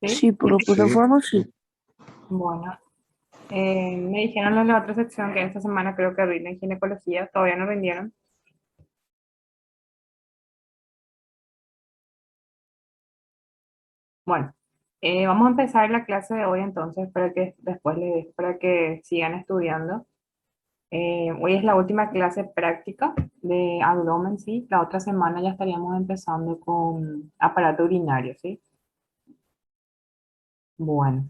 ¿Sí? Sí, por Sí, plataforma sí. Bueno, me dijeron en la otra sección que esta semana creo que rinden ginecología, todavía no rindieron. Bueno, vamos a empezar la clase de hoy entonces para que después para que sigan estudiando. Hoy es la última clase práctica de abdomen, ¿sí? La otra semana ya estaríamos empezando con aparato urinario, ¿sí? Bueno,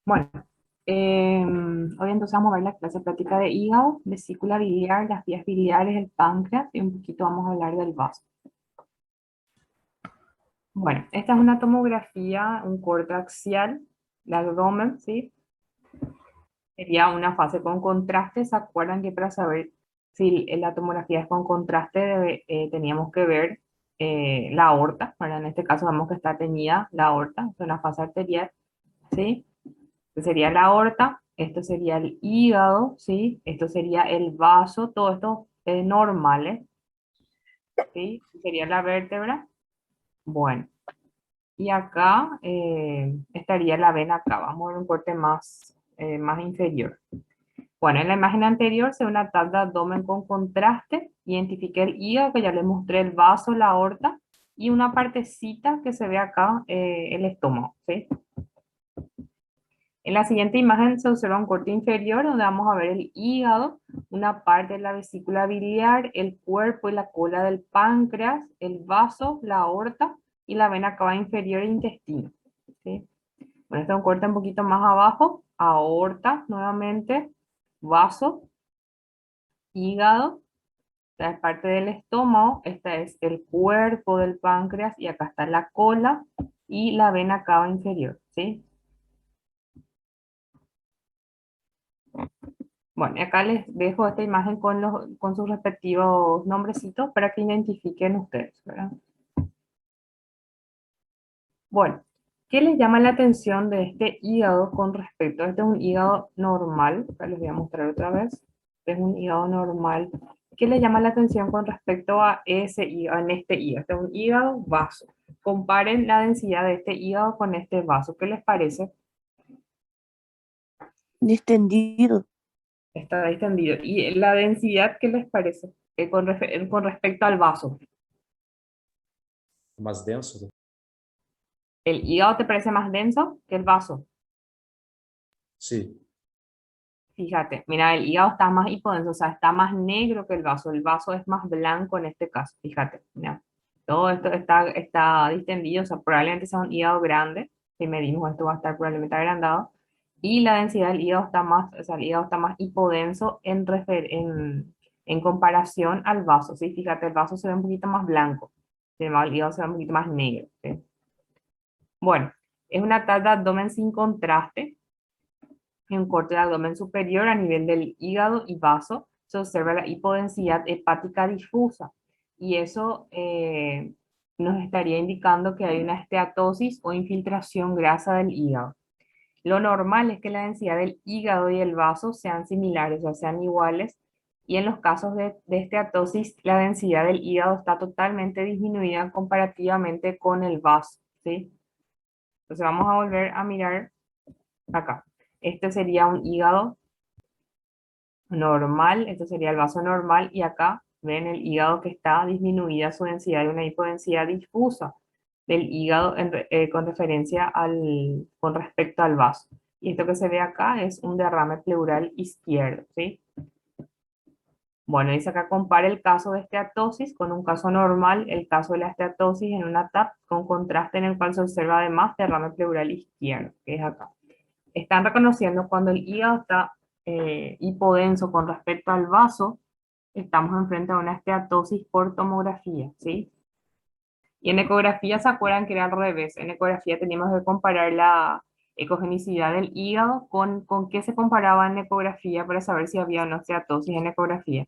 bueno. Hoy entonces vamos a ver la clase práctica de hígado, vesícula biliar, las vías biliares, el páncreas y un poquito vamos a hablar del vaso. Bueno, esta es una tomografía, un corte axial de abdomen, ¿sí? Sería una fase con contraste. ¿Se acuerdan que para saber si la tomografía es con contraste teníamos que ver la aorta? Bueno, en este caso vemos que está teñida la aorta, es una fase arterial, ¿sí? Este sería la aorta, esto sería el hígado, ¿sí? Esto sería el vaso, todo esto es normales, ¿sí? Sería la vértebra. Bueno. Y acá estaría la vena acá. Vamos a ver un corte más inferior. Bueno, en la imagen anterior se ve una tab de abdomen con contraste. Identifiqué el hígado, que ya le mostré el vaso, la aorta, y una partecita que se ve acá, el estómago, ¿sí? En la siguiente imagen se observa un corte inferior donde vamos a ver el hígado, una parte de la vesícula biliar, el cuerpo y la cola del páncreas, el vaso, la aorta y la vena cava inferior e intestino, ¿sí? Bueno, este es un corte un poquito más abajo, aorta nuevamente, vaso, hígado, esta es parte del estómago, esta es el cuerpo del páncreas y acá está la cola y la vena cava inferior, ¿sí? Bueno, y acá les dejo esta imagen con sus respectivos nombrecitos para que identifiquen ustedes, ¿verdad? Bueno, ¿qué les llama la atención de este hígado con respecto? Este es un hígado normal, acá les voy a mostrar otra vez. Este es un hígado normal. ¿Qué les llama la atención con respecto a ese hígado, en este hígado? Este es un hígado vaso. Comparen la densidad de este hígado con este vaso. ¿Qué les parece? Distendido. Está distendido. ¿Y la densidad qué les parece? Con respecto al vaso. más denso. ¿El hígado te parece más denso que el vaso? Sí, Fíjate, mira, el hígado está más hipodenso, o sea, está más negro que el vaso. El vaso es más blanco en este caso, fíjate, mira. Todo esto está distendido, o sea, probablemente sea un hígado grande. Si medimos esto va a estar probablemente agrandado. Y la densidad del hígado está más, o sea, el hígado está más hipodenso en comparación al vaso, ¿sí? Fíjate, el vaso se ve un poquito más blanco, sin embargo, el hígado se ve un poquito más negro, ¿sí? Bueno, es una tal de abdomen sin contraste, en un corte de abdomen superior a nivel del hígado y vaso se observa la hipodensidad hepática difusa y eso nos estaría indicando que hay una esteatosis o infiltración grasa del hígado. Lo normal es que la densidad del hígado y el vaso sean similares, o sean iguales, y en los casos de esteatosis, la densidad del hígado está totalmente disminuida comparativamente con el vaso, ¿sí? Entonces vamos a volver a mirar acá. Este sería un hígado normal, esto sería el vaso normal, y acá ven el hígado que está disminuida su densidad de una hipodensidad difusa del hígado con referencia con respecto al vaso. Y esto que se ve acá es un derrame pleural izquierdo, ¿sí? Bueno, dice acá compara el caso de esteatosis con un caso normal, el caso de la esteatosis en una TAP con contraste en el cual se observa además derrame pleural izquierdo, que es acá. Están reconociendo cuando el hígado está hipodenso con respecto al vaso, estamos enfrente a una esteatosis por tomografía, ¿sí? Y en ecografía se acuerdan que era al revés. En ecografía teníamos que comparar la ecogenicidad del hígado con qué se comparaba en ecografía para saber si había o no steatosis en ecografía.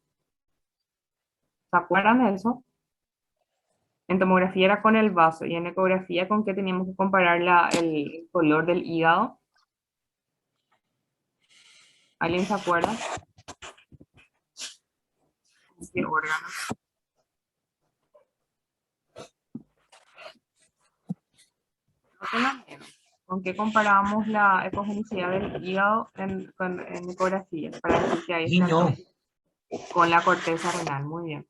¿Se acuerdan de eso? En tomografía era con el vaso y en ecografía con qué teníamos que comparar el color del hígado. ¿Alguien se acuerda? ¿Qué órgano? No tengan miedo. ¿Con qué comparábamos la ecogenicidad del hígado en ecografía? Para decir que hay Niño. esteatosis. Con la corteza renal, muy bien.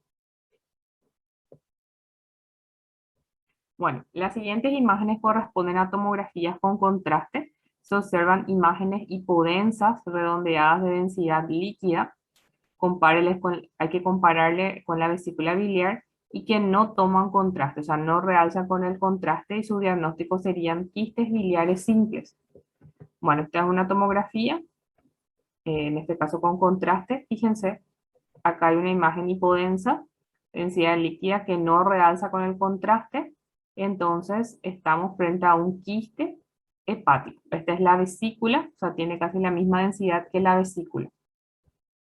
Bueno, las siguientes imágenes corresponden a tomografías con contraste. Se observan imágenes hipodensas redondeadas de densidad líquida. Hay que compararle con la vesícula biliar y que no toman contraste, o sea, no realzan con el contraste y su diagnóstico serían quistes biliares simples. Bueno, esta es una tomografía, en este caso con contraste. Fíjense, acá hay una imagen hipodensa, densidad líquida que no realza con el contraste, entonces estamos frente a un quiste hepático. Esta es la vesícula, o sea, tiene casi la misma densidad que la vesícula.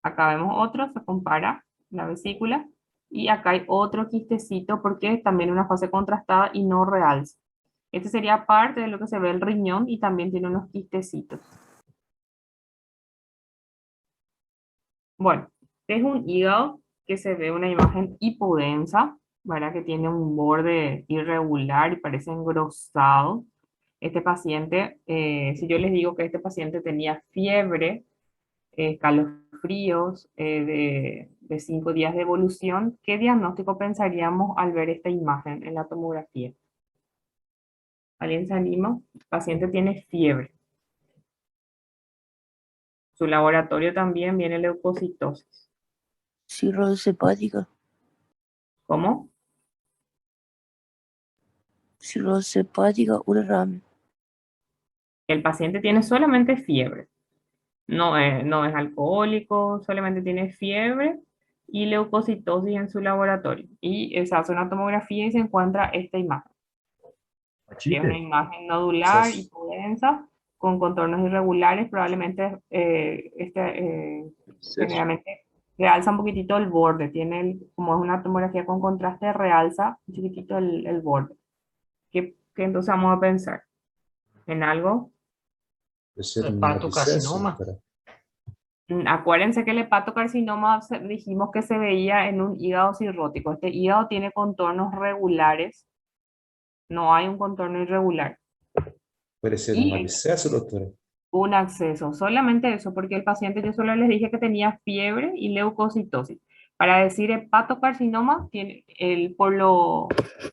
Acá vemos otro, se compara la vesícula, y acá hay otro quistecito porque es también una fase contrastada y no realza. Este sería parte de lo que se ve el riñón y también tiene unos quistecitos. Bueno, este es un hígado que se ve una imagen hipodensa, ¿verdad? Que tiene un borde irregular y parece engrosado. Este paciente, si yo les digo que este paciente tenía fiebre, escalofríos de 5 días de evolución, ¿qué diagnóstico pensaríamos al ver esta imagen en la tomografía? ¿Alguien se anima? El paciente tiene fiebre. Su laboratorio también viene leucocitosis. Cirrosis hepática. ¿Cómo? Cirrosis hepática, un derrame. El paciente tiene solamente fiebre. No es alcohólico, solamente tiene fiebre y leucocitosis en su laboratorio. Y se hace una tomografía y se encuentra esta imagen, que es una Machiste. imagen nodular y Esas. densa, con contornos irregulares, probablemente Esas. generalmente realza un poquitito el borde, como es una tomografía con contraste, realza un chiquitito el borde. ¿Qué entonces vamos a pensar? ¿En algo? Puede ser un absceso, Hepatocarcinoma. doctora. Acuérdense que el hepatocarcinoma dijimos que se veía en un hígado cirrótico. Este hígado tiene contornos regulares, no hay un contorno irregular. Puede ser un Y absceso, doctora. un acceso, solamente eso, porque el paciente yo solo les dije que tenía fiebre y leucocitosis. Para decir hepatocarcinoma,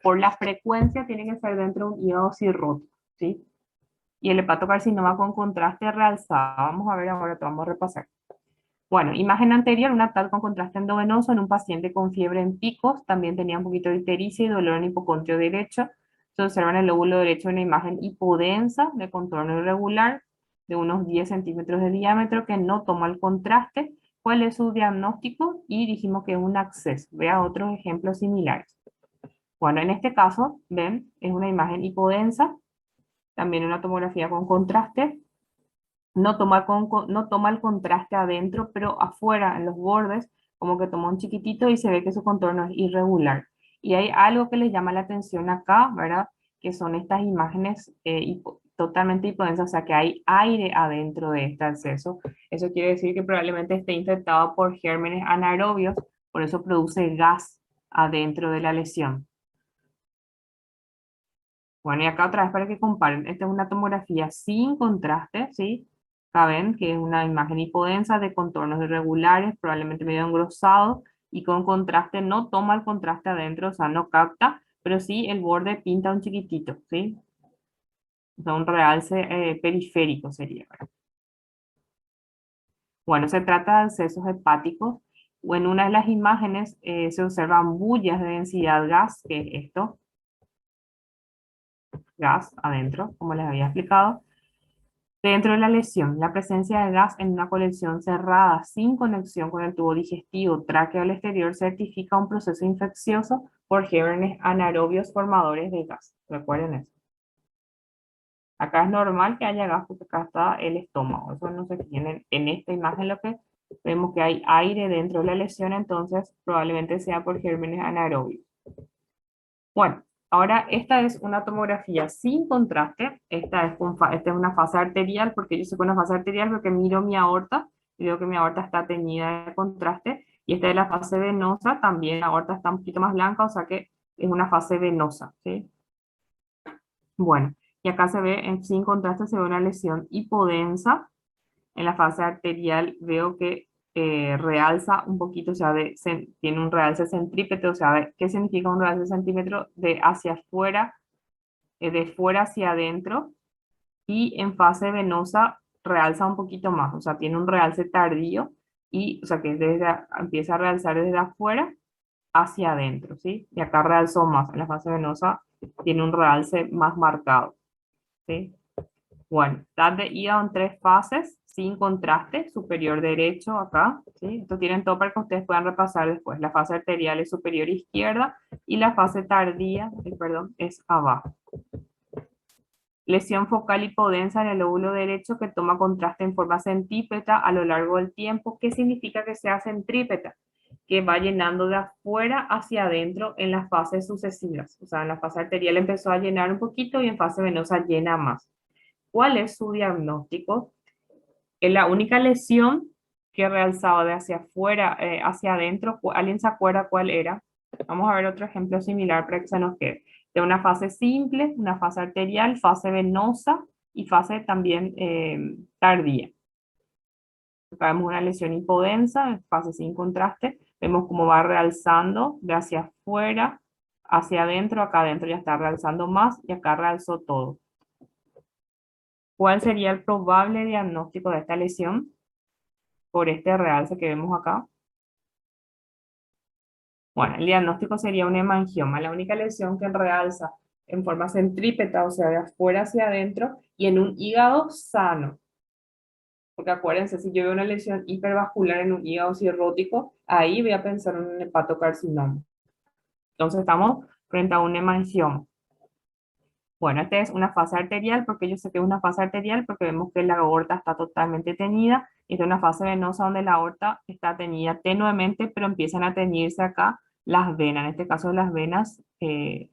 por la frecuencia tiene que ser dentro de un hígado cirrótico, ¿sí? Y el hepatocarcinoma con contraste realzado. Vamos a ver ahora, te vamos a repasar. Bueno, imagen anterior, una TAC con contraste endovenoso en un paciente con fiebre en picos, también tenía un poquito de ictericia y dolor en hipocondrio derecho. Se observa en el lóbulo derecho una imagen hipodensa de contorno irregular de unos 10 centímetros de diámetro que no toma el contraste. ¿Cuál es su diagnóstico? Y dijimos que es un acceso. Vea otros ejemplos similares. Bueno, en este caso, ven, es una imagen hipodensa, también una tomografía con contraste, no toma el contraste adentro, pero afuera, en los bordes, como que toma un chiquitito y se ve que su contorno es irregular. Y hay algo que les llama la atención acá, ¿verdad? Que son estas imágenes totalmente hipodensas, o sea que hay aire adentro de este acceso. Eso quiere decir que probablemente esté infectado por gérmenes anaerobios, por eso produce gas adentro de la lesión. Bueno, y acá otra vez para que comparen, esta es una tomografía sin contraste, ¿sí? Acá ven que es una imagen hipodensa de contornos irregulares, probablemente medio engrosado, y con contraste no toma el contraste adentro, o sea, no capta, pero sí el borde pinta un chiquitito, ¿sí? O sea, un realce periférico sería. Bueno, se trata de accesos hepáticos, o en una de las imágenes se observan bullas de densidad gas, que es esto, gas adentro, como les había explicado. Dentro de la lesión, la presencia de gas en una colección cerrada sin conexión con el tubo digestivo tráqueo al exterior certifica un proceso infeccioso por gérmenes anaerobios formadores de gas. Recuerden eso. Acá es normal que haya gas porque acá está el estómago. Eso no se tiene en esta imagen. Lo que vemos que hay aire dentro de la lesión, entonces probablemente sea por gérmenes anaerobios. Bueno, ahora esta es una tomografía sin contraste. Esta es una fase arterial, porque yo sé que una fase arterial porque miro mi aorta y veo que mi aorta está teñida de contraste. Y esta es la fase venosa, también la aorta está un poquito más blanca, o sea que es una fase venosa, ¿sí? Bueno, y acá se ve, sin contraste, se ve una lesión hipodensa. En la fase arterial veo que realza un poquito, o sea, tiene un realce centrípeto, o sea, ¿qué significa un realce centímetro? De hacia afuera, de fuera hacia adentro, y en fase venosa realza un poquito más, o sea, tiene un realce tardío, y, o sea, que empieza a realzar desde afuera hacia adentro, ¿sí? Y acá realzó más, en la fase venosa tiene un realce más marcado, ¿sí? Bueno, TAC de hígado en 3 fases, sin contraste, superior derecho acá, ¿sí? Esto tienen todo para que ustedes puedan repasar después. La fase arterial es superior izquierda y la fase tardía, perdón, es abajo. Lesión focal hipodensa en el lóbulo derecho que toma contraste en forma centrípeta a lo largo del tiempo. ¿Qué significa que sea centrípeta? Que va llenando de afuera hacia adentro en las fases sucesivas. O sea, en la fase arterial empezó a llenar un poquito y en fase venosa llena más. ¿Cuál es su diagnóstico? Es la única lesión que realzaba de hacia afuera, hacia adentro. ¿Alguien se acuerda cuál era? Vamos a ver otro ejemplo similar para que se nos quede. De una fase simple, una fase arterial, fase venosa y fase también tardía. Acá vemos una lesión hipodensa, fase sin contraste. Vemos cómo va realzando de hacia afuera, hacia adentro. Acá adentro ya está realzando más y acá realzó todo. ¿Cuál sería el probable diagnóstico de esta lesión? Por este realce que vemos acá. Bueno, el diagnóstico sería un hemangioma, la única lesión que realza en forma centrípeta, o sea, de afuera hacia adentro, y en un hígado sano. Porque acuérdense, si yo veo una lesión hipervascular en un hígado cirrótico, ahí voy a pensar en un hepatocarcinoma. Entonces estamos frente a un hemangioma. Bueno, esta es una fase arterial, porque yo sé que es una fase arterial, porque vemos que la aorta está totalmente teñida. Esta es una fase venosa donde la aorta está teñida tenuemente, pero empiezan a teñirse acá las venas, en este caso las venas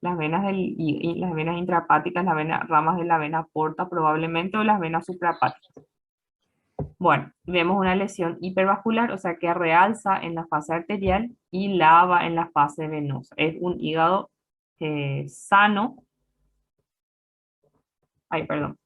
las venas intrahepáticas, ramas de la vena porta probablemente, o las venas suprahepáticas. Bueno, vemos una lesión hipervascular, o sea que realza en la fase arterial y lava en la fase venosa. Es un hígado sano. Ay, perdón.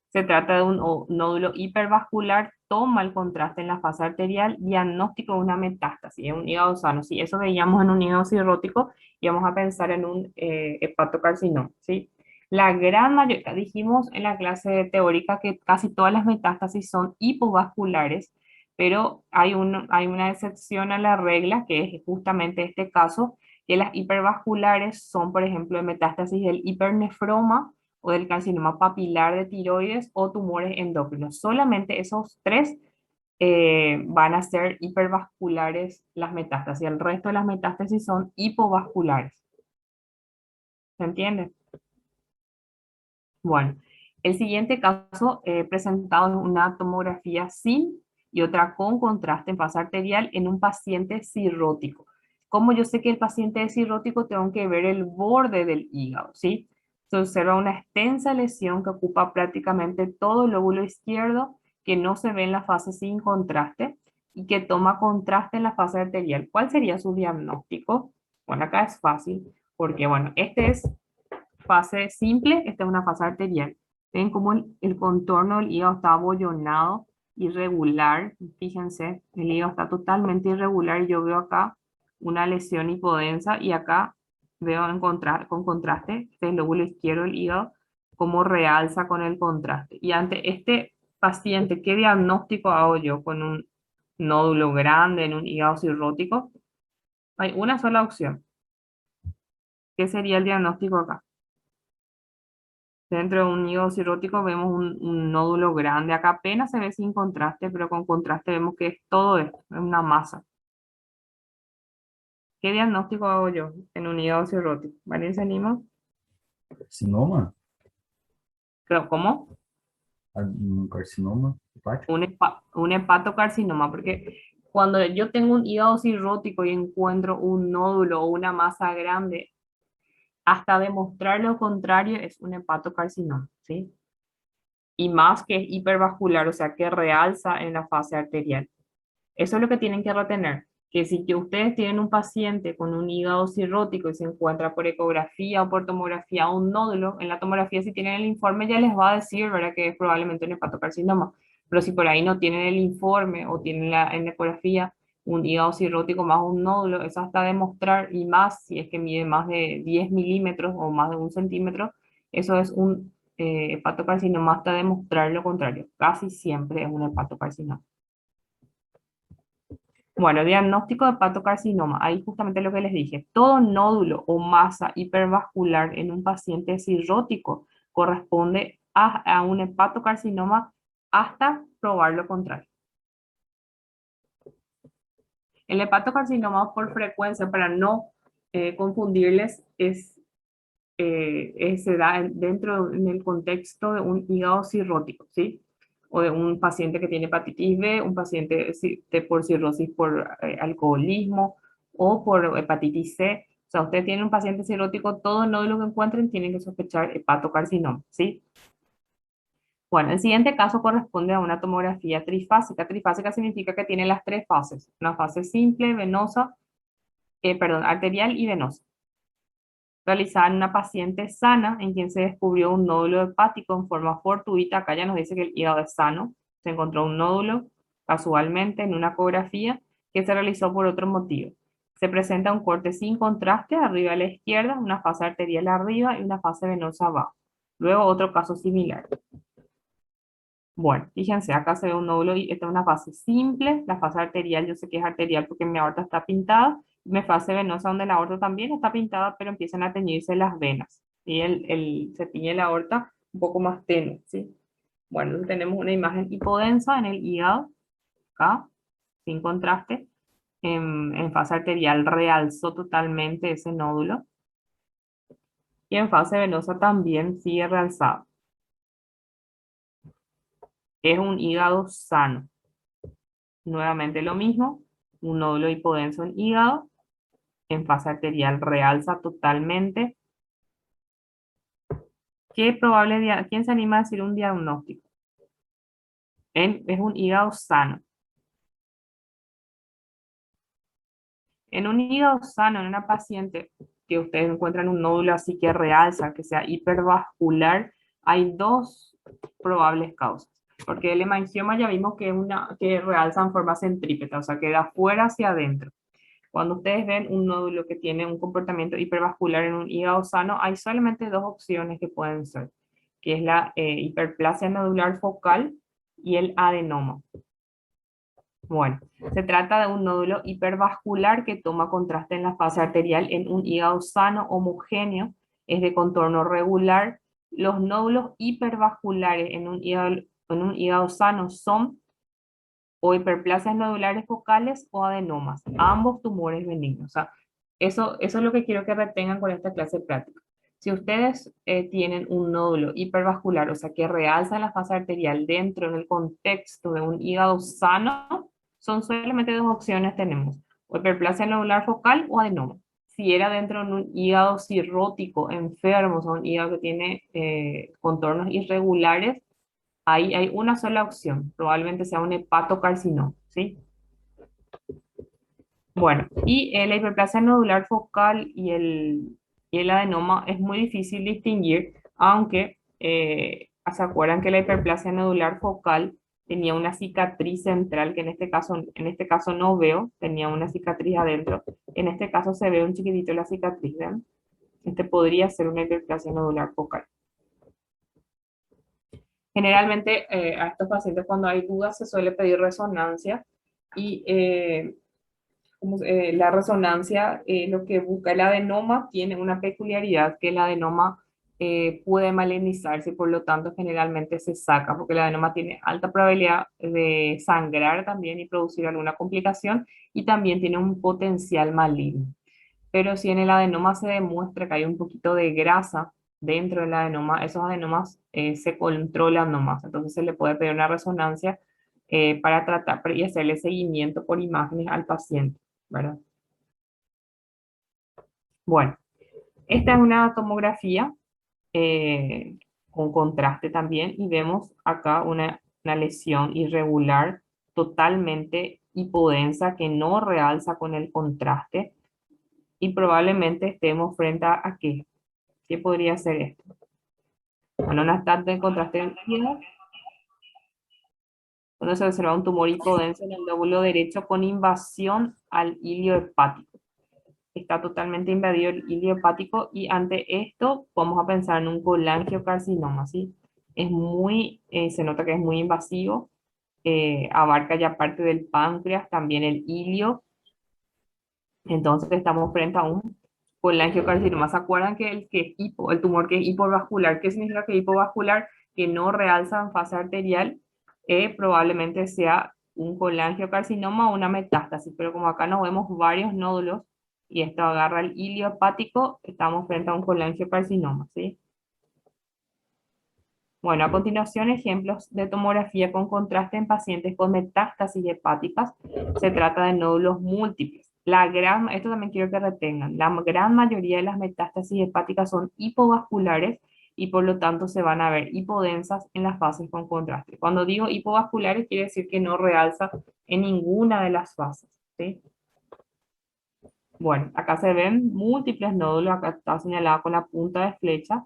Se trata de un nódulo hipervascular, toma el contraste en la fase arterial, diagnóstico de una metástasis, es un hígado sano. Si eso veíamos en un hígado cirrótico, íbamos a pensar en un hepatocarcinoma, ¿sí? La gran mayoría, dijimos en la clase teórica que casi todas las metástasis son hipovasculares, pero hay una excepción a la regla, que es justamente este caso, que las hipervasculares son, por ejemplo, metástasis del hipernefroma, o del carcinoma papilar de tiroides o tumores endocrinos. Solamente esos 3 van a ser hipervasculares las metástasis. El resto de las metástasis son hipovasculares. ¿Se entiende? Bueno, el siguiente caso presentado en una tomografía sin y otra con contraste en fase arterial en un paciente cirrótico. Como yo sé que el paciente es cirrótico, tengo que ver el borde del hígado, ¿sí? Se observa una extensa lesión que ocupa prácticamente todo el lóbulo izquierdo, que no se ve en la fase sin contraste y que toma contraste en la fase arterial. ¿Cuál sería su diagnóstico? Bueno, acá es fácil, porque bueno, este es fase simple, esta es una fase arterial. Ven cómo el contorno del hígado está abollonado, irregular. Fíjense, el hígado está totalmente irregular y yo veo acá una lesión hipodensa y acá veo con contraste, este es el lóbulo izquierdo del hígado, cómo realza con el contraste. Y ante este paciente, ¿qué diagnóstico hago yo con un nódulo grande en un hígado cirrótico? Hay una sola opción. ¿Qué sería el diagnóstico acá? Dentro de un hígado cirrótico vemos un nódulo grande. Acá apenas se ve sin contraste, pero con contraste vemos que es todo esto, es una masa. ¿Qué diagnóstico hago yo en un hígado cirrótico? ¿Alguien se anima? Carcinoma? Creo, ¿cómo? Un carcinoma hepático? Un hepatocarcinoma, porque cuando yo tengo un hígado cirrótico y encuentro un nódulo o una masa grande, hasta demostrar lo contrario es un hepatocarcinoma, ¿sí? Y más que es hipervascular, o sea, que realza en la fase arterial. Eso es lo que tienen que retener, que si que ustedes tienen un paciente con un hígado cirrótico y se encuentra por ecografía o por tomografía un nódulo, en la tomografía si tienen el informe ya les va a decir, ¿verdad?, que es probablemente un hepatocarcinoma. Pero si por ahí no tienen el informe o tienen en la ecografía un hígado cirrótico más un nódulo, eso hasta demostrar, y más si es que mide más de 10 milímetros o más de 1 centímetro, eso es un hepatocarcinoma hasta demostrar lo contrario. Casi siempre es un hepatocarcinoma. Bueno, diagnóstico de hepatocarcinoma. Ahí justamente lo que les dije. Todo nódulo o masa hipervascular en un paciente cirrótico corresponde a un hepatocarcinoma hasta probar lo contrario. El hepatocarcinoma por frecuencia, para no confundirles, se da dentro en el contexto de un hígado cirrótico, ¿sí? O de un paciente que tiene hepatitis B, un paciente por cirrosis por alcoholismo o por hepatitis C. O sea, usted tiene un paciente cirrótico, todo nódulo que encuentren tienen que sospechar hepatocarcinoma, ¿sí? Bueno, el siguiente caso corresponde a una tomografía trifásica. Trifásica significa que tiene las tres fases, una fase simple, venosa, arterial y venosa. Realizada en una paciente sana en quien se descubrió un nódulo hepático en forma fortuita. Acá ya nos dice que el hígado es sano. Se encontró un nódulo casualmente en una ecografía que se realizó por otro motivo. Se presenta un corte sin contraste arriba a la izquierda, una fase arterial arriba y una fase venosa abajo. Luego otro caso similar. Bueno, fíjense, acá se ve un nódulo y esta es una fase simple. La fase arterial, yo sé que es arterial porque mi aorta está pintada. Mi fase venosa donde la aorta también está pintada, pero empiezan a teñirse las venas. Y se tiñe la aorta un poco más tenue, ¿sí? Bueno, tenemos una imagen hipodensa en el hígado, acá, sin contraste. En fase arterial realzó totalmente ese nódulo. Y en fase venosa también sigue realzado. Es un hígado sano. Nuevamente lo mismo, un nódulo hipodenso en hígado, en fase arterial realza totalmente. ¿Quién se anima a decir un diagnóstico? Es un hígado sano. En un hígado sano, en una paciente que ustedes encuentran un nódulo así que realza, que sea hipervascular, hay dos probables causas. Porque el hemangioma ya vimos que realza en forma centrípeta, o sea, que de afuera hacia adentro. Cuando ustedes ven un nódulo que tiene un comportamiento hipervascular en un hígado sano, hay solamente dos opciones que pueden ser, que es la hiperplasia nodular focal y el adenoma. Bueno, se trata de un nódulo hipervascular que toma contraste en la fase arterial en un hígado sano, homogéneo, es de contorno regular. Los nódulos hipervasculares en un hígado sano son o hiperplasias nodulares focales o adenomas, ambos tumores benignos. O sea, eso es lo que quiero que retengan con esta clase práctica. Si ustedes tienen un nódulo hipervascular, o sea, que realza la fase arterial dentro en el contexto de un hígado sano, son solamente dos opciones tenemos, o hiperplasia nodular focal o adenoma. Si era dentro de un hígado cirrótico enfermo, o sea, un hígado que tiene contornos irregulares, ahí hay una sola opción, probablemente sea un hepatocarcinoma, ¿sí? Bueno, y la hiperplasia nodular focal y el adenoma es muy difícil distinguir, aunque se acuerdan que la hiperplasia nodular focal tenía una cicatriz central, que en este caso no veo, tenía una cicatriz adentro. En este caso se ve un chiquitito la cicatriz, ¿ven? Este podría ser una hiperplasia nodular focal. Generalmente a estos pacientes cuando hay dudas se suele pedir resonancia y la resonancia lo que busca el adenoma tiene una peculiaridad, que el adenoma puede malinizarse y por lo tanto generalmente se saca porque el adenoma tiene alta probabilidad de sangrar también y producir alguna complicación y también tiene un potencial maligno. Pero si en el adenoma se demuestra que hay un poquito de grasa dentro del adenoma, esos adenomas se controlan nomás. Entonces se le puede pedir una resonancia para tratar y hacerle seguimiento por imágenes al paciente, ¿verdad? Bueno, esta es una tomografía con contraste también y vemos acá una lesión irregular totalmente hipodensa que no realza con el contraste y probablemente estemos frente a ¿qué? ¿Qué podría ser esto? Bueno, una estatua de contraste líquido, donde se observa un tumor hipodenso en el lóbulo derecho con invasión al hilio hepático. Está totalmente invadido el hilio hepático y ante esto vamos a pensar en un colangiocarcinoma, ¿sí? Es muy, se nota que es muy invasivo, abarca ya parte del páncreas, también el hilio, entonces estamos frente a un colangiocarcinoma. ¿Se acuerdan que el tumor que es hipovascular, qué significa que hipovascular? Que no realza en fase arterial, probablemente sea un colangiocarcinoma o una metástasis, pero como acá nos vemos varios nódulos y esto agarra el hilio hepático, estamos frente a un colangiocarcinoma, ¿sí? Bueno, a continuación, ejemplos de tomografía con contraste en pacientes con metástasis hepáticas. Se trata de nódulos múltiples. Esto también quiero que retengan, la gran mayoría de las metástasis hepáticas son hipovasculares y por lo tanto se van a ver hipodensas en las fases con contraste. Cuando digo hipovasculares quiere decir que no realza en ninguna de las fases, ¿sí? Bueno, acá se ven múltiples nódulos, acá está señalado con la punta de flecha.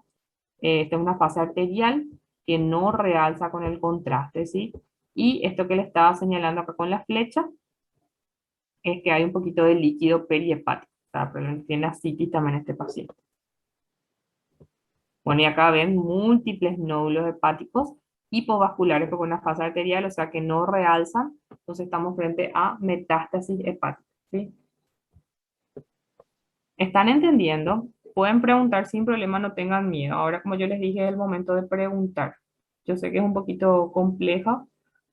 Esta es una fase arterial que no realza con el contraste, ¿sí? Y esto que le estaba señalando acá con la flecha es que hay un poquito de líquido perihepático, o sea, pero tiene ascitis también este paciente. Bueno, y acá ven múltiples nódulos hepáticos hipovasculares con una fase arterial, o sea, que no realzan, entonces estamos frente a metástasis hepática, ¿sí? ¿Están entendiendo? Pueden preguntar sin problema, no tengan miedo. Ahora, como yo les dije, es el momento de preguntar. Yo sé que es un poquito compleja,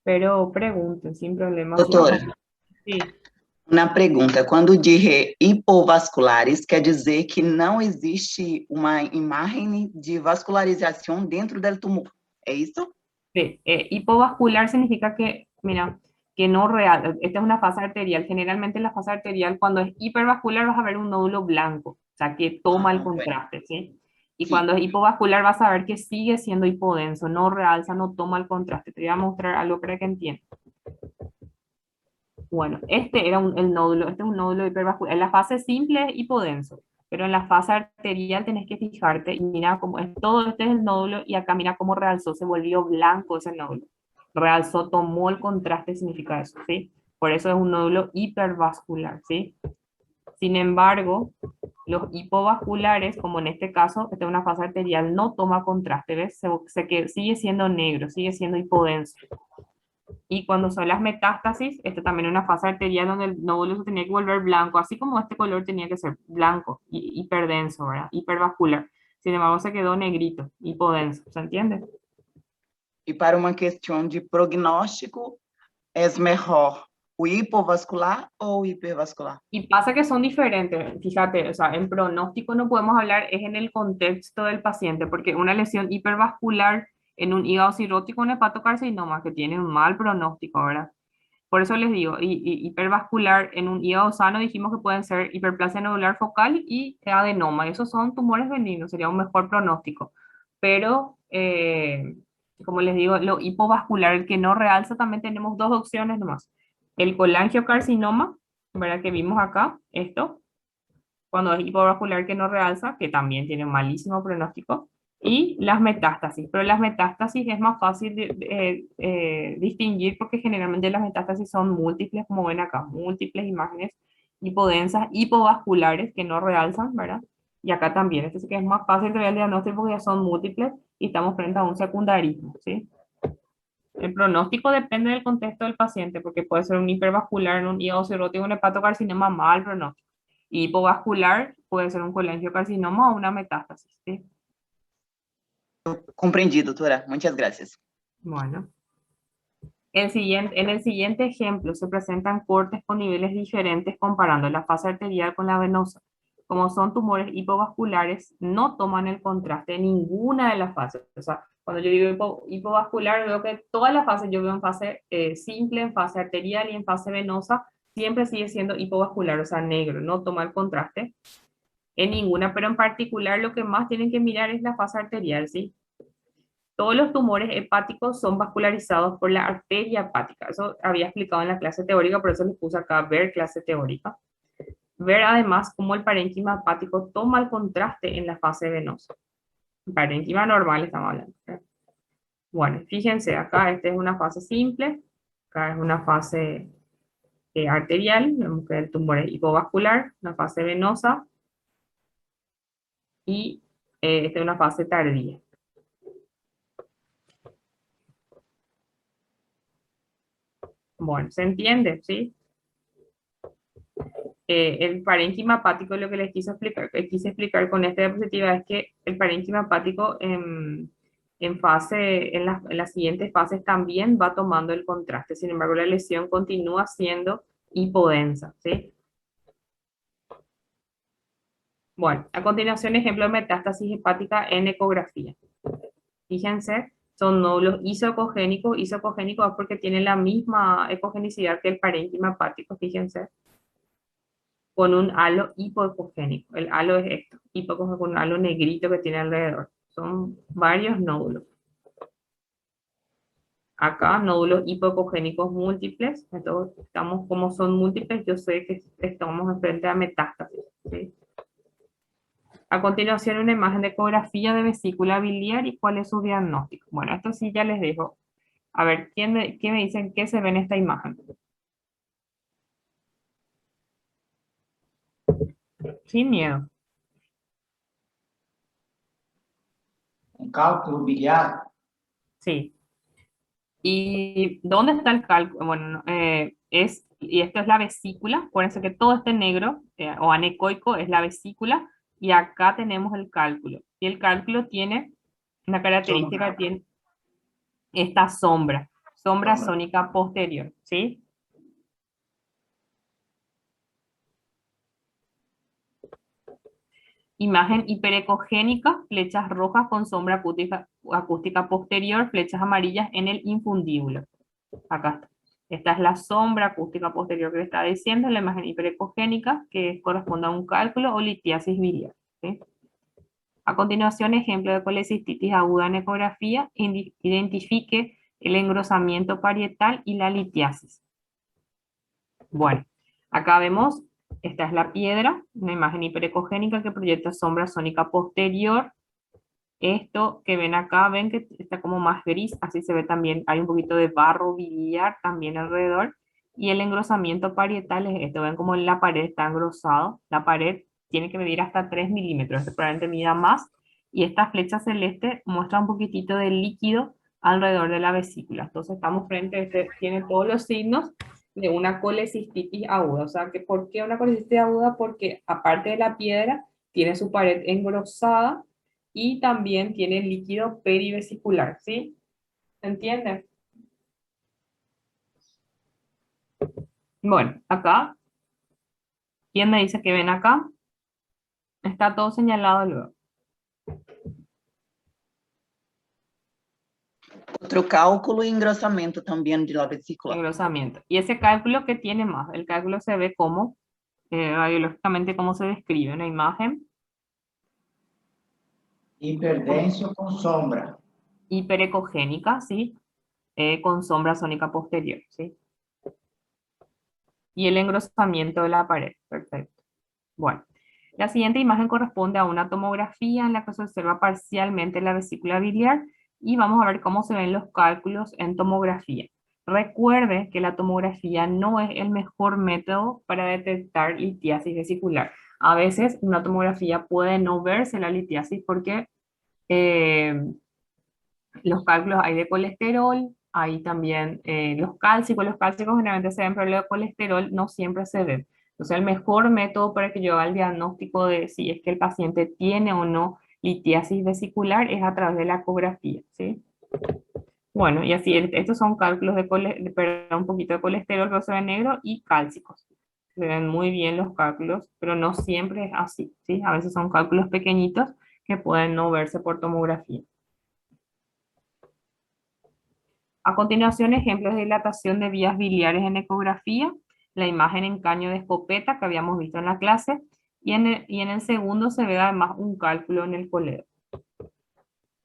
pero pregunten sin problema. Doutora, Sí, uma pergunta. Quando diz hipovasculares, quer dizer que não existe uma imagem de vascularização dentro do tumor. É isso? sí. Hipovascular significa que, mira, que no real. Esta es una fase arterial. Generalmente en la fase arterial, cuando es hipervascular, vas a ver un nódulo blanco, o sea, que toma el contraste, ¿sí? Y Sí. cuando es hipovascular, vas a ver que sigue siendo hipodenso, no realza, no toma el contraste. Te voy a mostrar algo para que entiendas. Bueno, este era el nódulo, este es un nódulo hipervascular. En la fase simple es hipodenso, pero en la fase arterial tenés que fijarte y mira cómo es todo, este es el nódulo y acá mira cómo realzó, se volvió blanco ese nódulo. Realzó, tomó el contraste, significa eso, ¿sí? Por eso es un nódulo hipervascular, ¿sí? Sin embargo, los hipovasculares, como en este caso, esta es una fase arterial, no toma contraste, ¿ves? Sigue siendo negro, sigue siendo hipodenso. Y cuando son las metástasis, esta también es una fase arterial donde el nódulo se tenía que volver blanco, así como este color tenía que ser blanco y hiperdenso, ¿verdad? Hipervascular. Sin embargo, se quedó negrito, hipodenso, ¿se entiende? E para uma questão de prognóstico, é melhor o hipovascular ou o hipervascular? Y pasa que son diferentes, fíjate, o sea, en pronóstico no podemos hablar, es en el contexto del paciente, porque una lesión hipervascular en un hígado cirrótico, un hepatocarcinoma, que tiene un mal pronóstico, ¿verdad? Por eso les digo, hipervascular en un hígado sano dijimos que pueden ser hiperplasia nodular focal y adenoma. Esos son tumores benignos, sería un mejor pronóstico. Pero, como les digo, lo hipovascular, el que no realza, también tenemos dos opciones nomás. El colangiocarcinoma, ¿verdad? Que vimos acá, esto, cuando es hipovascular que no realza, que también tiene un malísimo pronóstico, y las metástasis. Pero las metástasis es más fácil de distinguir porque generalmente las metástasis son múltiples, como ven acá, múltiples imágenes hipodensas, hipovasculares que no realzan, ¿verdad? Y acá también, esto sí que es más fácil de el diagnóstico porque ya son múltiples y estamos frente a un secundarismo, ¿sí? El pronóstico depende del contexto del paciente, porque puede ser un hipervascular en un hígado cirrótico, un hepatocarcinoma, mal pronóstico. Y hipovascular puede ser un colangiocarcinoma o una metástasis, ¿sí? Compreendido, doutora. Muchas gracias. Bueno. En el siguiente ejemplo se presentan cortes con niveles diferentes comparando la fase arterial con la venosa. Como son tumores hipovasculares, no toman el contraste en ninguna de las fases. O sea, cuando yo digo hipovascular, veo que todas las fases, yo veo en fase simple, en fase arterial y en fase venosa, siempre sigue siendo hipovascular, o sea, negro, no toma el contraste en ninguna, pero en particular lo que más tienen que mirar es la fase arterial, ¿sí? Todos los tumores hepáticos son vascularizados por la arteria hepática. Eso había explicado en la clase teórica, por eso les puse acá ver clase teórica. Ver además cómo el parénquima hepático toma el contraste en la fase venosa. Parénquima normal estamos hablando. Bueno, fíjense, acá esta es una fase simple, acá es una fase arterial, vemos que el tumor es hipovascular, una fase venosa, y esta es una fase tardía. Bueno, ¿se entiende? ¿Sí? El parénquima hepático, lo que les quise explicar con esta diapositiva es que el parénquima hepático en las siguientes fases también va tomando el contraste. Sin embargo, la lesión continúa siendo hipodensa, ¿sí? Bueno, a continuación, ejemplo de metástasis hepática en ecografía. Fíjense, son nódulos isocogénicos. Isocogénicos es porque tienen la misma ecogenicidad que el parénquima hepático, fíjense, con un halo hipoecogénico. El halo es esto, hipoecogénico con un halo negrito que tiene alrededor. Son varios nódulos. Acá, nódulos hipoecogénicos múltiples. Entonces, como son múltiples, yo sé que estamos frente a metástasis, ¿sí? A continuación, una imagen de ecografía de vesícula biliar y cuál es su diagnóstico. Bueno, esto sí ya les dejo. A ver, ¿qué me dicen qué se ve en esta imagen? Sin miedo. Un cálculo biliar. Sí. ¿Y dónde está el cálculo? Bueno, y esto es la vesícula. Acuérdense que todo este negro o anecoico es la vesícula y acá tenemos el cálculo. Y el cálculo tiene una característica, tiene esta sombra sónica posterior, ¿sí? Imagen hiperecogénica, flechas rojas con sombra acústica posterior, flechas amarillas en el infundíbulo. Acá está. Esta es la sombra acústica posterior que le está diciendo, la imagen hiperecogénica, que corresponde a un cálculo o litiasis biliar, ¿sí? A continuación, ejemplo de colecistitis aguda en ecografía, identifique el engrosamiento parietal y la litiasis. Bueno, acá vemos, esta es la piedra, una imagen hiperecogénica que proyecta sombra sónica posterior. Esto que ven acá, ven que está como más gris, así se ve también, hay un poquito de barro biliar también alrededor. Y el engrosamiento parietal es esto, ven como la pared está engrosado, la pared tiene que medir hasta 3 milímetros, este probablemente mida más. Y esta flecha celeste muestra un poquitito de líquido alrededor de la vesícula. Entonces estamos frente a tiene todos los signos de una colecistitis aguda. O sea, ¿por qué una colecistitis aguda? Porque aparte de la piedra, tiene su pared engrosada y también tiene líquido perivesicular, ¿sí? ¿Se entiende? Bueno, acá, ¿quién me dice que ven acá? Está todo señalado luego. Outro cálculo e engrossamento também de la vesícula. Engrosamiento. ¿Y ese cálculo qué tiene más? El cálculo se ve como, radiológicamente, cómo se describe una imagen. Hiperdenso con sombra. Hiperecogénica, ¿sí? Con sombra sónica posterior, ¿sí? Y el engrosamiento de la pared, perfecto. Bueno, la siguiente imagen corresponde a una tomografía en la que se observa parcialmente la vesícula biliar y vamos a ver cómo se ven los cálculos en tomografía. Recuerde que la tomografía no es el mejor método para detectar litiasis vesicular. A veces una tomografía puede no verse la litiasis porque los cálculos hay de colesterol, hay también los cálcicos generalmente se ven, pero el de colesterol no siempre se ven. Entonces el mejor método para que yo haga el diagnóstico de si es que el paciente tiene o no litiasis vesicular es a través de la ecografía, ¿sí? Bueno, y así, estos son cálculos perdón, un poquito de colesterol, pero se ven negro y cálcicos. Se ven muy bien los cálculos, pero no siempre es así, ¿sí? A veces son cálculos pequeñitos que pueden no verse por tomografía. A continuación, ejemplos de dilatación de vías biliares en ecografía, la imagen en caño de escopeta que habíamos visto en la clase, y en el segundo se ve además un cálculo en el colédoco.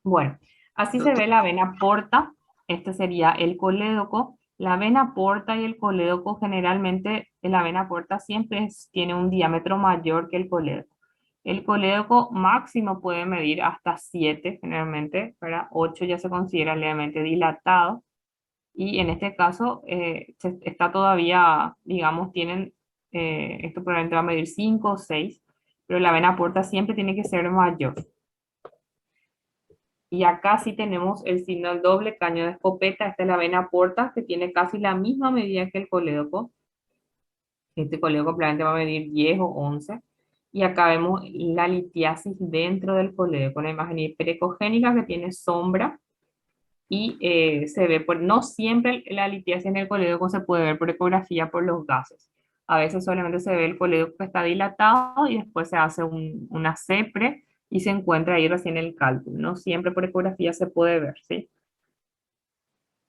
Bueno, así se ve la vena porta, este sería el colédoco. La vena porta y el colédoco generalmente, la vena porta siempre tiene un diámetro mayor que el colédoco. El colédoco máximo puede medir hasta 7 generalmente, ¿verdad? 8 ya se considera levemente dilatado. Y en este caso está todavía, digamos, esto probablemente va a medir 5 o 6, pero la vena porta siempre tiene que ser mayor. Y acá sí tenemos el signo del doble caño de escopeta. Esta es la vena porta, que tiene casi la misma medida que el colédoco. Este colédoco probablemente va a medir 10 o 11. Y acá vemos la litiasis dentro del colédoco, una imagen hiperecogénica que tiene sombra. Y se ve, no siempre la litiasis en el colédoco se puede ver por ecografía por los gases. A veces solamente se ve el colédoco que está dilatado y después se hace una CEPRE y se encuentra ahí recién el cálculo. No siempre por ecografía se puede ver, ¿sí?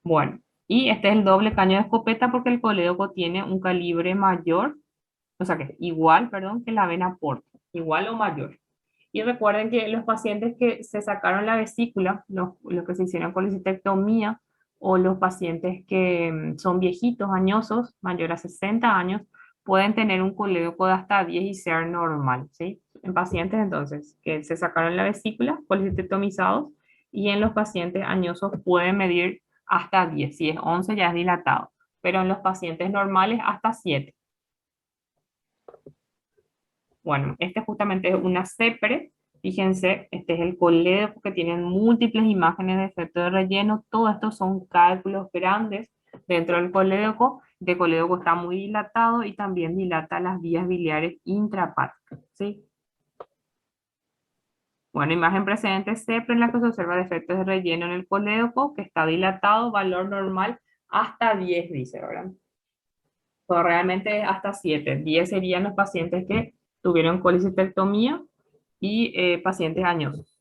Bueno, y este es el doble caño de escopeta porque el colédoco tiene un calibre mayor, o sea que igual, perdón, que la vena porta, igual o mayor. Y recuerden que los pacientes que se sacaron la vesícula, los que se hicieron colecistectomía, o los pacientes que son viejitos, añosos, mayor a 60 años, pueden tener un colédoco de hasta 10 y ser normal, ¿sí? En pacientes entonces que se sacaron la vesícula, colecistectomizados, y en los pacientes añosos pueden medir hasta 10, si es 11 ya es dilatado, pero en los pacientes normales hasta 7. Bueno, este justamente es una CEPRE. Fíjense, este es el colédoco que tienen múltiples imágenes de efecto de relleno. Todos estos son cálculos grandes dentro del colédoco. El colédoco está muy dilatado y también dilata las vías biliares intrahepáticas, ¿sí? Bueno, imagen precedente CEPRE en la que se observa defectos de relleno en el colédoco, que está dilatado, valor normal hasta 10, dice, ¿verdad? Pero realmente es hasta 7. 10 serían los pacientes que tuvieron colecistectomía y pacientes añosos.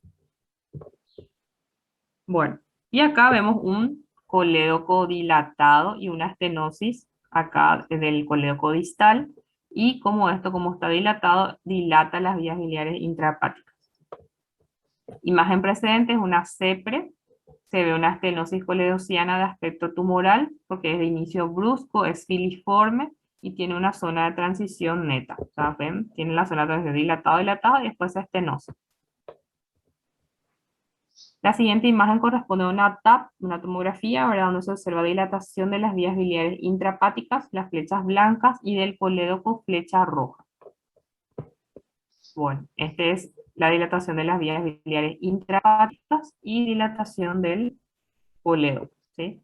Bueno, y acá vemos un colédoco dilatado y una estenosis acá del colédoco distal, y como está dilatado, dilata las vías biliares intrahepáticas. Imagen precedente es una CEPRE, se ve una estenosis coledociana de aspecto tumoral, porque es de inicio brusco, es filiforme, y tiene una zona de transición neta. O sea, ven, tiene la zona de transición dilatado, y después estenosis. La siguiente imagen corresponde a una TAP, una tomografía, ¿verdad? Donde se observa dilatación de las vías biliares intrahepáticas, las flechas blancas, y del colédoco flecha roja. Bueno, este es la dilatación de las vías biliares intrahepáticas y dilatación del colédoco, ¿sí?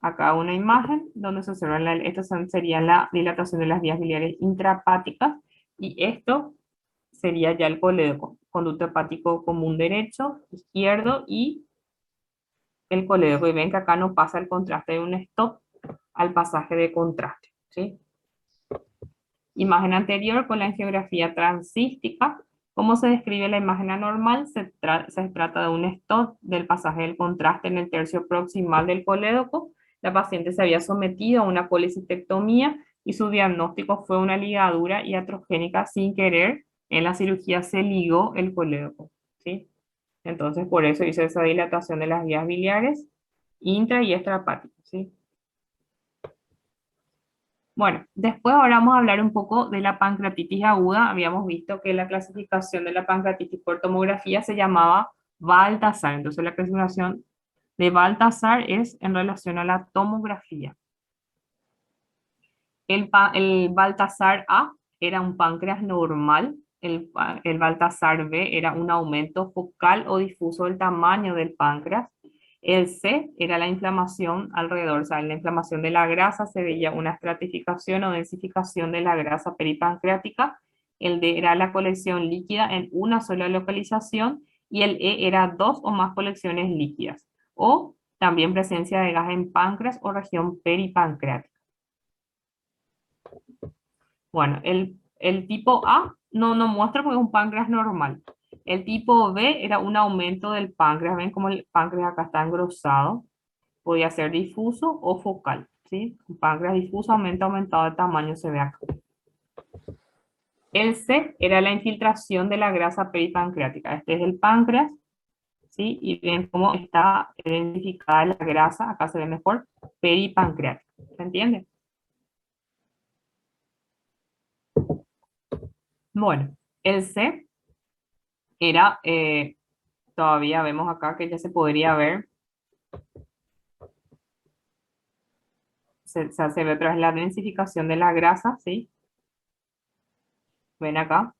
Acá una imagen donde se observa, esta sería la dilatación de las vías biliares intrahepáticas, y esto sería ya el colédoco, conducto hepático común derecho, izquierdo y el colédoco. Y ven que acá no pasa el contraste de un stop al pasaje de contraste, ¿sí? Imagen anterior con la angiografía transística. ¿Cómo se describe la imagen anormal? Se trata de un stop del pasaje del contraste en el tercio proximal del colédoco. La paciente se había sometido a una colecistectomía y su diagnóstico fue una ligadura iatrogénica sin querer. En la cirugía se ligó el colédoco, ¿sí? Entonces por eso hizo esa dilatación de las vías biliares intra y extrahepáticas, ¿sí? Bueno, después ahora vamos a hablar un poco de la pancreatitis aguda. Habíamos visto que la clasificación de la pancreatitis por tomografía se llamaba Baltasar. Entonces la clasificación de Baltasar es en relación a la tomografía. El Baltasar A era un páncreas normal. El Baltasar B era un aumento focal o difuso del tamaño del páncreas. El C era la inflamación alrededor, o sea, en la inflamación de la grasa se veía una estratificación o densificación de la grasa peripancreática. el D era la colección líquida en una sola localización y el E era 2 o más colecciones líquidas. O también presencia de gas en páncreas o región peripancreática. Bueno, el tipo A no muestra porque es un páncreas normal. El tipo B era un aumento del páncreas. ¿Ven cómo el páncreas acá está engrosado? Podía ser difuso o focal, ¿sí? Un páncreas difuso aumentado de tamaño se ve acá. El C era la infiltración de la grasa peripancreática. Este es el páncreas, ¿sí? Y ven cómo está identificada la grasa, acá se ve mejor, peripancreática. ¿Se entiende? Bueno, el C era, todavía vemos acá que ya se podría ver, se ve otra vez la densificación de la grasa, ¿sí? Ven acá,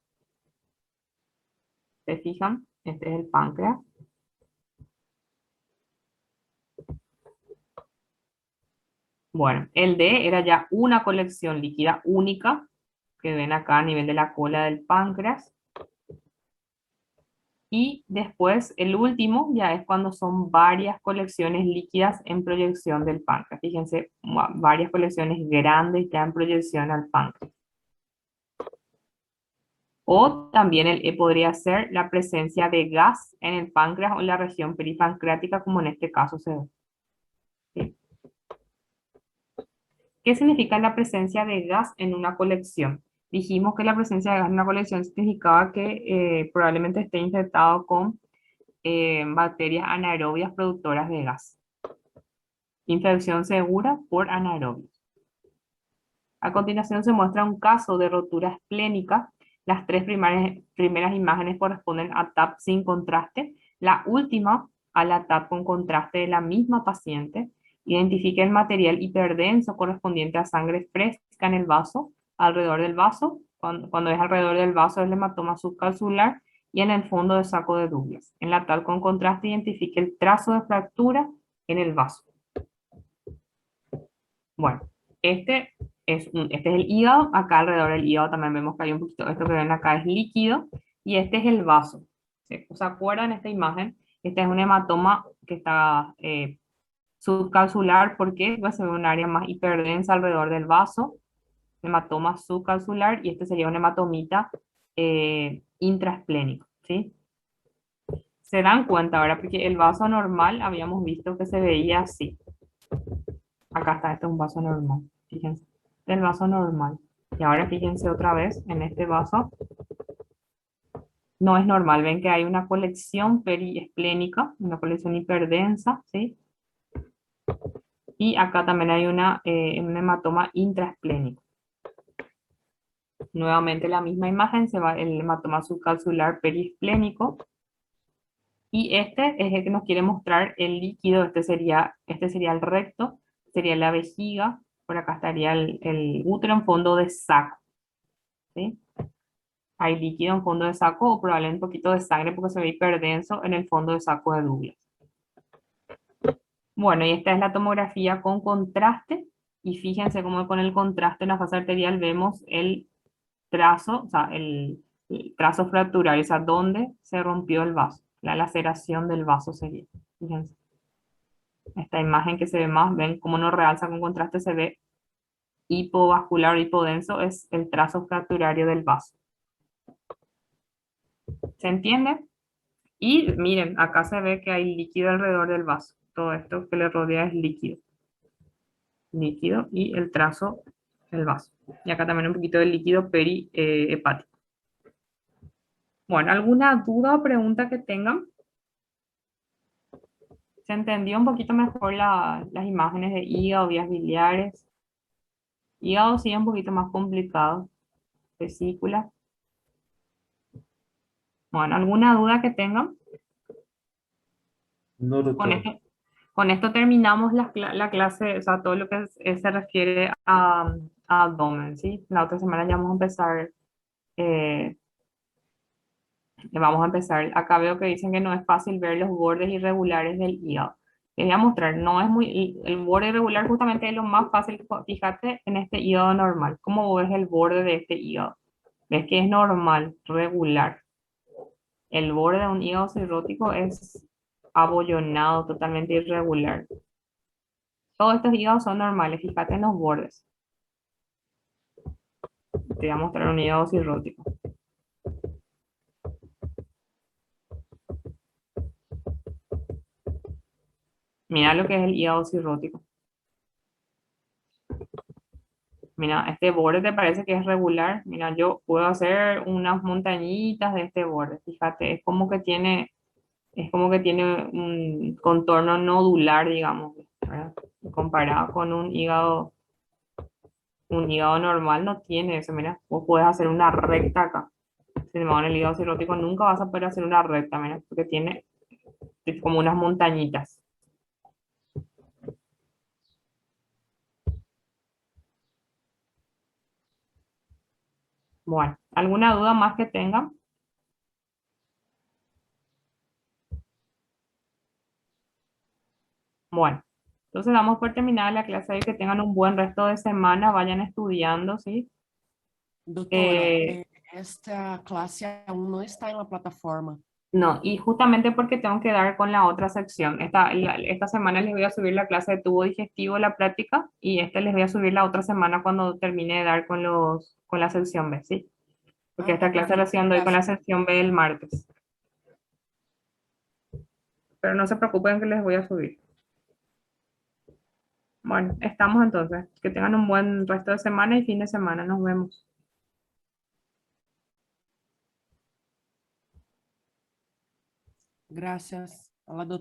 ¿se fijan? Este es el páncreas. Bueno, el D era ya una colección líquida única, que ven acá a nivel de la cola del páncreas. Y después, el último, ya es cuando son varias colecciones líquidas en proyección del páncreas. Fíjense, varias colecciones grandes ya en proyección al páncreas. O también el E podría ser la presencia de gas en el páncreas o en la región peripancreática, como en este caso se ve. ¿Sí? ¿Qué significa la presencia de gas en una colección? Dijimos que la presencia de gas en una colección significaba que probablemente esté infectado con bacterias anaerobias productoras de gas. Infección segura por anaerobios. A continuación se muestra un caso de rotura esplénica. Las tres primeras imágenes corresponden a TAP sin contraste. La última a la TAP con contraste de la misma paciente. Identifique el material hiperdenso correspondiente a sangre fresca en el vaso, alrededor del vaso. Cuando es alrededor del vaso es el hematoma subcalcular y en el fondo del saco de Douglas. En la TAP con contraste identifique el trazo de fractura en el vaso. Bueno, este es el hígado. Acá alrededor del hígado también vemos que hay un poquito, esto que ven acá es líquido, y este es el vaso. ¿Se acuerdan de esta imagen? Este es un hematoma que está subcalcular, porque pues, se ve un área más hiperdensa alrededor del vaso, hematoma subcalcular, y este sería un hematomita intraesplénico, ¿sí? Se dan cuenta ahora, porque el vaso normal habíamos visto que se veía así. Acá está, este es un vaso normal, fíjense, el vaso normal. Y ahora fíjense otra vez, en este vaso no es normal, ven que hay una colección periesplénica, una colección hiperdensa, ¿sí? Y acá también hay un hematoma intraesplénico. Nuevamente la misma imagen, se va el hematoma subcalcular periesplénico. Y este es el que nos quiere mostrar el líquido, este sería el recto, sería la vejiga, por acá estaría el útero en fondo de saco, ¿sí? Hay líquido en fondo de saco o probablemente un poquito de sangre porque se ve hiperdenso en el fondo de saco de Douglas. Bueno, y esta es la tomografía con contraste, y fíjense cómo con el contraste en la fase arterial vemos el trazo, o sea, el trazo fractural, o sea, dónde se rompió el vaso, la laceración del vaso sería. Fíjense. Esta imagen que se ve más, ven cómo no realza con contraste, se ve hipovascular o hipodenso, es el trazo fracturario del vaso. ¿Se entiende? Y miren, acá se ve que hay líquido alrededor del vaso. Todo esto que le rodea es líquido. Líquido y el trazo del vaso. Y acá también un poquito de líquido perihepático. Bueno, ¿alguna duda o pregunta que tengan? ¿Se entendió un poquito mejor las imágenes de hígado, vías biliares? Hígado sí es un poquito más complicado. Vesícula. Bueno, ¿alguna duda que tengan? No, doctor. Con esto terminamos la clase, o sea, todo lo que se refiere a abdomen, ¿sí? La otra semana ya vamos a empezar. Acá veo que dicen que no es fácil ver los bordes irregulares del hígado. Les voy a mostrar, no es el borde irregular justamente es lo más fácil, fíjate en este hígado normal. ¿Cómo ves el borde de este hígado? ves que es normal, regular. El borde de un hígado cirrótico es abollonado, totalmente irregular. Todos estos hígados son normales, fíjate en los bordes. Te voy a mostrar un hígado cirrótico. Mira lo que es el hígado cirrótico. Mira, este borde te parece que es regular. Mira, yo puedo hacer unas montañitas de este borde. Fíjate, es como que tiene un contorno nodular, digamos, ¿verdad? Comparado con un hígado normal no tiene eso. Mira, vos podés hacer una recta acá. Sin embargo, en el hígado cirrótico nunca vas a poder hacer una recta, mira, porque tiene como unas montañitas. Bueno, ¿alguna duda más que tengan? Bueno, entonces damos por terminada la clase y que tengan un buen resto de semana, vayan estudiando, ¿sí? Doutora, Eh, esta clase aún não está em la plataforma. no, y justamente porque tengo que dar con la otra sección. Esta semana les voy a subir la clase de tubo digestivo, la práctica, y les voy a subir la otra semana cuando termine de dar con la sección B, ¿sí? Porque esta clase la Perfeito. doy con la sección B el martes. Pero no se preocupen que les voy a subir. Bueno, estamos entonces. Que tengan un buen resto de semana y fin de semana. Nos vemos. Graças a la doutora.